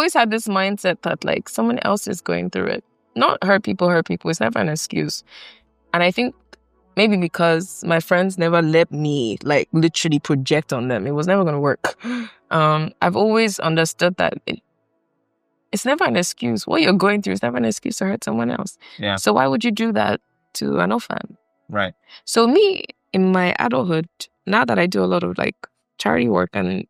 always had this mindset that like someone else is going through it. Not hurt people. It's never an excuse. And I think maybe because my friends never let me like literally project on them. It was never going to work. I've always understood that it's never an excuse. What you're going through is never an excuse to hurt someone else. Yeah. So why would you do that to an orphan? Right. So me, in my adulthood, now that I do a lot of like charity work and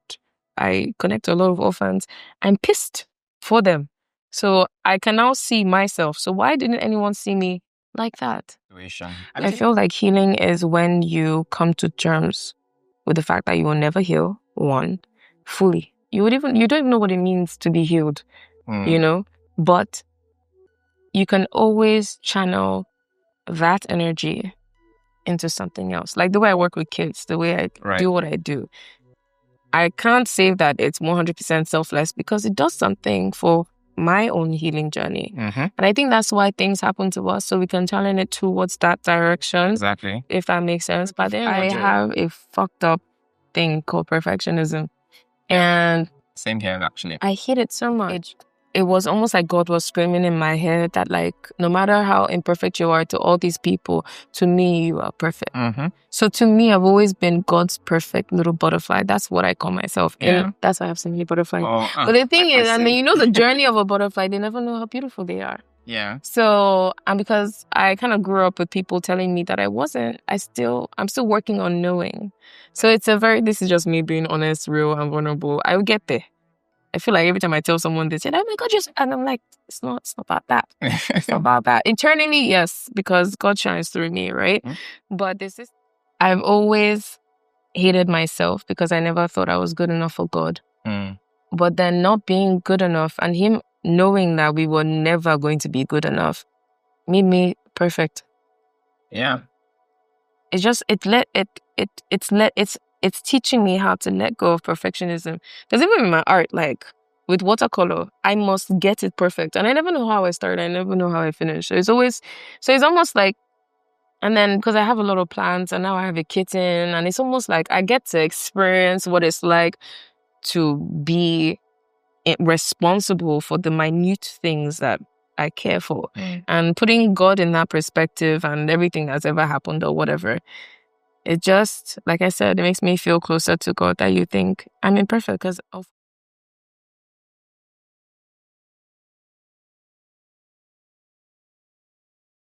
I connect to a lot of orphans, I'm pissed for them. So I can now see myself. So why didn't anyone see me like that? I feel like healing is when you come to terms with the fact that you will never heal, one, fully. You don't even know what it means to be healed, you know? But you can always channel that energy into something else. Like the way I work with kids, the way I do what I do. I can't say that it's 100% selfless because it does something for my own healing journey. And I think that's why things happen to us, so we can channel it towards that direction. Exactly. If that makes sense. But then I have a fucked up thing called perfectionism. And same here, actually. I hate it so much. It was almost like God was screaming in my head that like, no matter how imperfect you are to all these people, to me, you are perfect. So to me, I've always been God's perfect little butterfly. That's what I call myself. Yeah. And that's why I have so many butterflies. But the thing is, I mean, you know the journey of a butterfly, they never know how beautiful they are. Yeah. So, and because I kind of grew up with people telling me that I wasn't, I'm still working on knowing. So this is just me being honest, real, and vulnerable. I will get there. I feel like every time I tell someone this, oh my God, and I'm like, it's not about that. It's not about that. Internally, yes, because God shines through me, right? But I've always hated myself because I never thought I was good enough for God. But then not being good enough and Him knowing that we were never going to be good enough made me perfect. Yeah. It's just, it's teaching me how to let go of perfectionism. Because even in my art, like with watercolor, I must get it perfect. And I never know how I start. I never know how I finish. So it's almost like, and then because I have a lot of plants and now I have a kitten, and it's almost like I get to experience what it's like to be responsible for the minute things that I care for. And putting God in that perspective and everything that's ever happened or whatever, it just, like I said, it makes me feel closer to God, that you think I'm imperfect because of